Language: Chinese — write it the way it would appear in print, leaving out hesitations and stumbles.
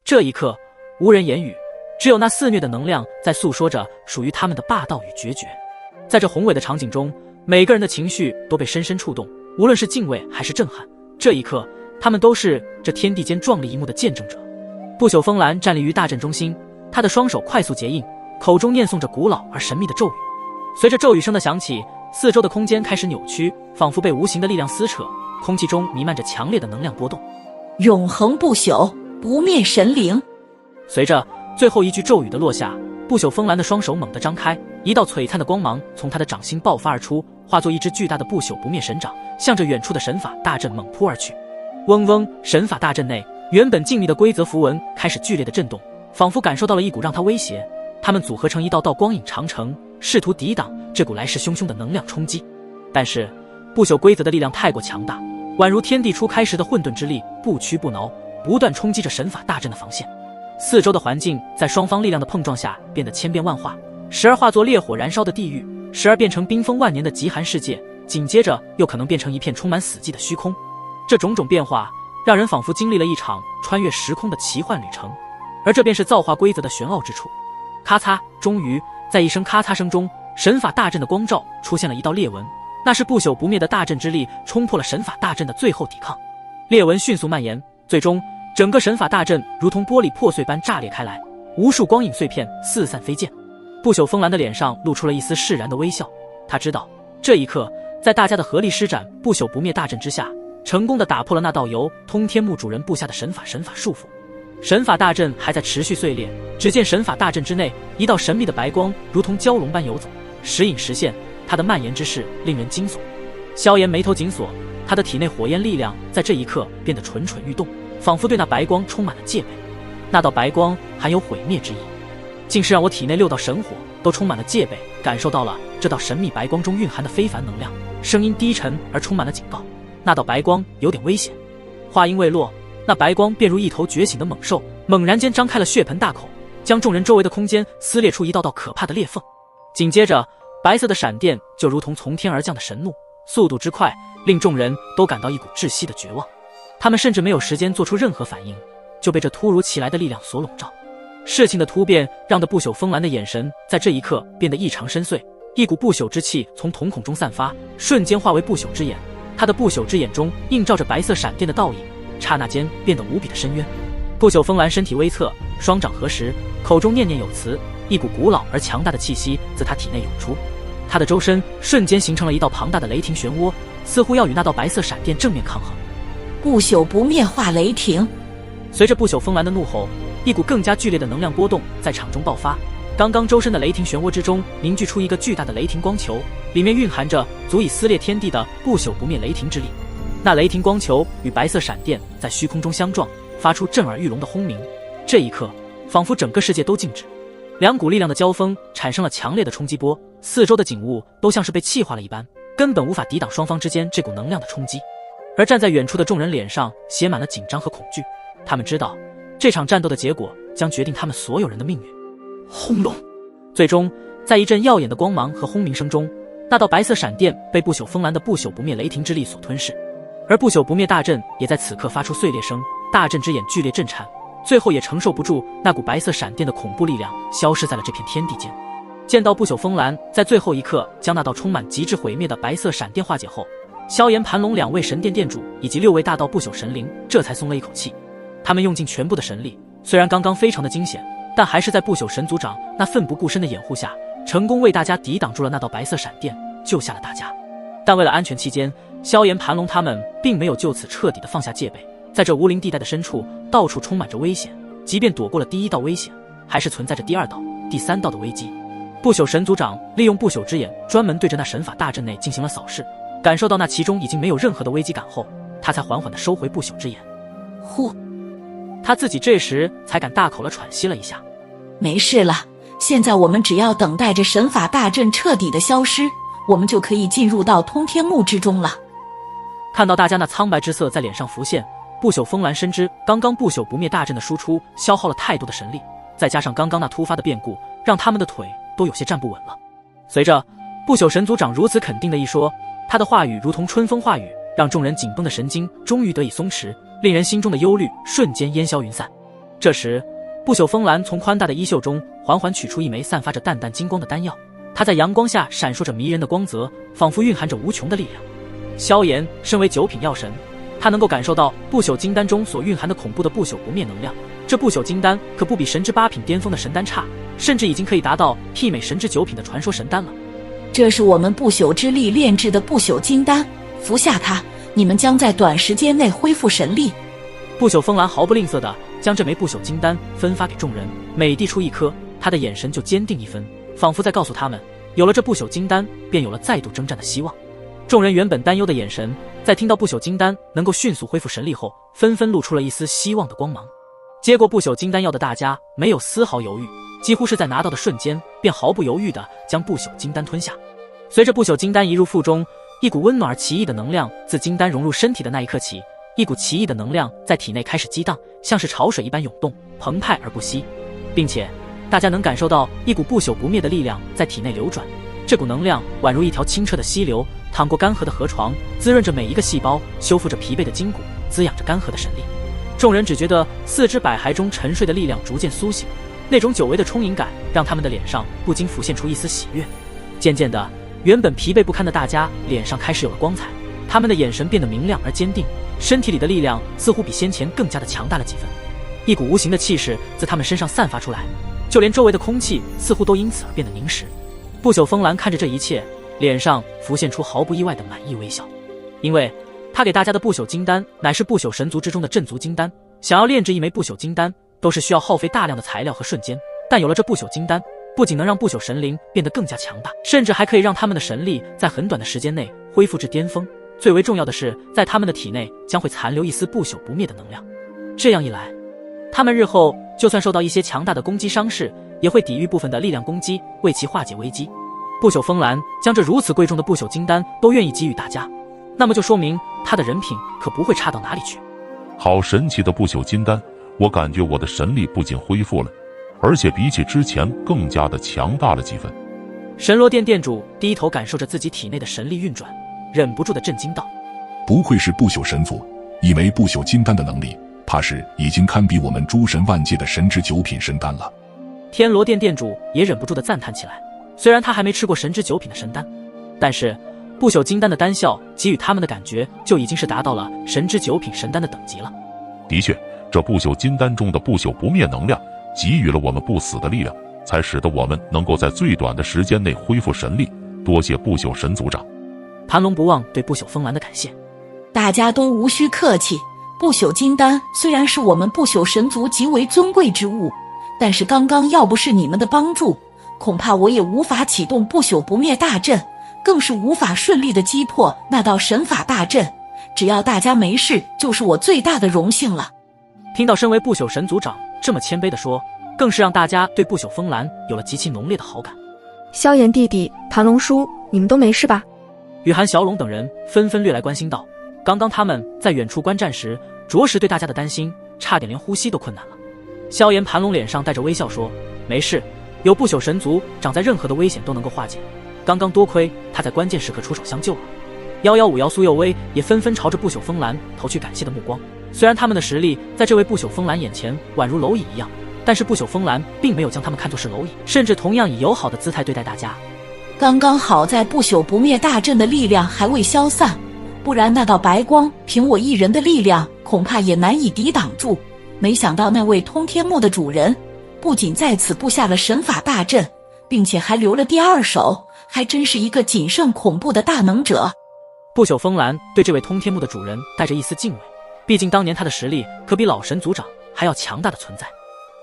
这一刻，无人言语，只有那肆虐的能量在诉说着属于他们的霸道与决绝。在这宏伟的场景中，每个人的情绪都被深深触动，无论是敬畏还是震撼。这一刻，他们都是这天地间壮丽一幕的见证者。不朽风兰站立于大阵中心，他的双手快速结印，口中念诵着古老而神秘的咒语。随着咒语声的响起，四周的空间开始扭曲，仿佛被无形的力量撕扯，空气中弥漫着强烈的能量波动。永恒不朽，不灭神灵。随着最后一句咒语的落下，不朽风兰的双手猛地张开，一道璀璨的光芒从他的掌心爆发而出，化作一只巨大的不朽不灭神掌，向着远处的神法大阵猛扑而去。嗡嗡，神法大阵内原本静谧的规则符文开始剧烈的震动，仿佛感受到了一股让它威胁。它们组合成一道道光影长城，试图抵挡这股来势汹汹的能量冲击。但是不朽规则的力量太过强大，宛如天地初开时的混沌之力，不屈不挠，不断冲击着神法大阵的防线。四周的环境在双方力量的碰撞下变得千变万化，时而化作烈火燃烧的地狱，时而变成冰封万年的极寒世界，紧接着又可能变成一片充满死寂的虚空。这种种变化让人仿佛经历了一场穿越时空的奇幻旅程，而这便是造化规则的玄奥之处。咔嚓，终于在一声咔嚓声中，神法大阵的光照出现了一道裂纹，那是不朽不灭的大阵之力冲破了神法大阵的最后抵抗。裂纹迅速蔓延，最终整个神法大阵如同玻璃破碎般炸裂开来，无数光影碎片四散飞溅。不朽风兰的脸上露出了一丝释然的微笑，他知道这一刻在大家的合力施展不朽不灭大阵之下，成功地打破了那道由通天幕主人布下的神法束缚。神法大阵还在持续碎裂，只见神法大阵之内一道神秘的白光如同蛟龙般游走，时隐时现，它的蔓延之势令人惊悚。萧炎眉头紧锁，他的体内火焰力量在这一刻变得蠢蠢欲动，仿佛对那白光充满了戒备。那道白光含有毁灭之意，竟是让我体内6道神火都充满了戒备，感受到了这道神秘白光中蕴含的非凡能量，声音低沉而充满了警告。那道白光有点危险。话音未落，那白光便如一头觉醒的猛兽，猛然间张开了血盆大口，将众人周围的空间撕裂出一道道可怕的裂缝。紧接着，白色的闪电就如同从天而降的神怒，速度之快令众人都感到一股窒息的绝望。他们甚至没有时间做出任何反应，就被这突如其来的力量所笼罩。事情的突变让得不朽风兰的眼神在这一刻变得异常深邃，一股不朽之气从瞳孔中散发，瞬间化为不朽之眼。他的不朽之眼中映照着白色闪电的倒影，刹那间变得无比的深渊。不朽风兰身体微侧，双掌合十，口中念念有词，一股古老而强大的气息自他体内涌出。他的周身瞬间形成了一道庞大的雷霆漩涡，似乎要与那道白色闪电正面抗衡。不朽不灭化雷霆。随着不朽风兰的怒吼，一股更加剧烈的能量波动在场中爆发。刚刚周身的雷霆漩涡之中凝聚出一个巨大的雷霆光球，里面蕴含着足以撕裂天地的不朽不灭雷霆之力。那雷霆光球与白色闪电在虚空中相撞，发出震耳欲聋的轰鸣。这一刻，仿佛整个世界都静止。两股力量的交锋产生了强烈的冲击波，四周的景物都像是被气化了一般，根本无法抵挡双方之间这股能量的冲击。而站在远处的众人脸上写满了紧张和恐惧，他们知道这场战斗的结果将决定他们所有人的命运。轰隆！最终，在一阵耀眼的光芒和轰鸣声中，那道白色闪电被不朽风兰的不朽不灭雷霆之力所吞噬，而不朽不灭大阵也在此刻发出碎裂声，大阵之眼剧烈震颤，最后也承受不住那股白色闪电的恐怖力量，消失在了这片天地间。见到不朽风兰在最后一刻将那道充满极致毁灭的白色闪电化解后，萧炎、盘龙2位神殿殿主以及6位大道不朽神灵这才松了一口气。他们用尽全部的神力，虽然刚刚非常的惊险，但还是在不朽神族长那奋不顾身的掩护下，成功为大家抵挡住了那道白色闪电，救下了大家。但为了安全起见，萧炎、盘龙他们并没有就此彻底的放下戒备。在这无垠地带的深处，到处充满着危险，即便躲过了第一道危险，还是存在着第2道、第3道的危机。不朽神族长利用不朽之眼专门对着那神法大阵内进行了扫视，感受到那其中已经没有任何的危机感后，他才缓缓地收回不朽之眼。呼，他自己这时才敢大口地喘息了一下。没事了，现在我们只要等待着神法大阵彻底的消失，我们就可以进入到通天幕之中了。看到大家那苍白之色在脸上浮现，不朽风兰深知刚刚不朽不灭大阵的输出消耗了太多的神力，再加上刚刚那突发的变故，让他们的腿都有些站不稳了。随着不朽神族长如此肯定的一说，他的话语如同春风化雨，让众人紧绷的神经终于得以松弛，令人心中的忧虑瞬间烟消云散。这时，不朽风兰从宽大的衣袖中缓缓取出一枚散发着淡淡金光的丹药，它在阳光下闪烁着迷人的光泽，仿佛蕴含着无穷的力量。萧炎身为九品药神，他能够感受到不朽金丹中所蕴含的恐怖的不朽不灭能量。这不朽金丹可不比神之8品巅峰的神丹差，甚至已经可以达到媲美神之9品的传说神丹了。这是我们不朽之力炼制的不朽金丹，服下它，你们将在短时间内恢复神力。不朽风兰毫不吝啬地将这枚不朽金丹分发给众人，每递出一颗，他的眼神就坚定一分，仿佛在告诉他们，有了这不朽金丹，便有了再度征战的希望。众人原本担忧的眼神，在听到不朽金丹能够迅速恢复神力后，纷纷露出了一丝希望的光芒。接过不朽金丹药的大家没有丝毫犹豫，几乎是在拿到的瞬间便毫不犹豫地将不朽金丹吞下。随着不朽金丹移入腹中，一股温暖而奇异的能量自金丹融入身体的那一刻起，一股奇异的能量在体内开始激荡，像是潮水一般涌动，澎湃而不息，并且大家能感受到一股不朽不灭的力量在体内流转。这股能量宛如一条清澈的溪流，淌过干涸的河床，滋润着每一个细胞，修复着疲惫的筋骨，滋养着干涸的神力。众人只觉得四肢百骸中沉睡的力量逐渐苏醒，那种久违的充盈感让他们的脸上不禁浮现出一丝喜悦。渐渐的，原本疲惫不堪的大家脸上开始有了光彩，他们的眼神变得明亮而坚定，身体里的力量似乎比先前更加的强大了几分。一股无形的气势自他们身上散发出来，就连周围的空气似乎都因此而变得凝实。不朽风兰看着这一切，脸上浮现出毫不意外的满意微笑，因为他给大家的不朽金丹乃是不朽神族之中的镇族金丹，想要炼制一枚不朽金丹都是需要耗费大量的材料和瞬间，但有了这不朽金丹，不仅能让不朽神灵变得更加强大，甚至还可以让他们的神力在很短的时间内恢复至巅峰。最为重要的是，在他们的体内将会残留一丝不朽不灭的能量，这样一来，他们日后就算受到一些强大的攻击伤势，也会抵御部分的力量攻击，为其化解危机。不朽风兰将这如此贵重的不朽金丹都愿意给予大家，那么就说明他的人品可不会差到哪里去。好神奇的不朽金丹，我感觉我的神力不仅恢复了，而且比起之前更加的强大了几分。神罗殿殿主低头感受着自己体内的神力运转，忍不住的震惊道：不愧是不朽神族，一枚不朽金丹的能力，怕是已经堪比我们诸神万界的神之9品神丹了。天罗殿殿主也忍不住的赞叹起来，虽然他还没吃过神之9品的神丹，但是不朽金丹的丹效给予他们的感觉就已经是达到了神之9品神丹的等级了。的确，这不朽金丹中的不朽不灭能量给予了我们不死的力量，才使得我们能够在最短的时间内恢复神力，多谢不朽神族长。盘龙不忘对不朽风兰的感谢。大家都无需客气，不朽金丹虽然是我们不朽神族极为尊贵之物，但是刚刚要不是你们的帮助，恐怕我也无法启动不朽不灭大阵，更是无法顺利的击破那道神法大阵。只要大家没事，就是我最大的荣幸了。听到身为不朽神族长这么谦卑的说，更是让大家对不朽风兰有了极其浓烈的好感。萧炎弟弟，盘龙叔，你们都没事吧？雨涵、小龙等人纷纷掠来关心道，刚刚他们在远处观战时，着实对大家的担心差点连呼吸都困难了。萧炎、盘龙脸上带着微笑说，没事，有不朽神族长在任何的危险都能够化解，刚刚多亏他在关键时刻出手相救了。115妖苏佑威也纷纷朝着不朽风兰投去感谢的目光，虽然他们的实力在这位不朽风兰眼前宛如蝼蚁一样，但是不朽风兰并没有将他们看作是蝼蚁，甚至同样以友好的姿态对待大家。刚刚好在不朽不灭大阵的力量还未消散，不然那道白光凭我一人的力量恐怕也难以抵挡住。没想到那位通天木的主人不仅在此布下了神法大阵，并且还留了第二手，还真是一个谨慎恐怖的大能者。不朽风兰对这位通天木的主人带着一丝敬畏，毕竟当年他的实力可比老神族长还要强大的存在。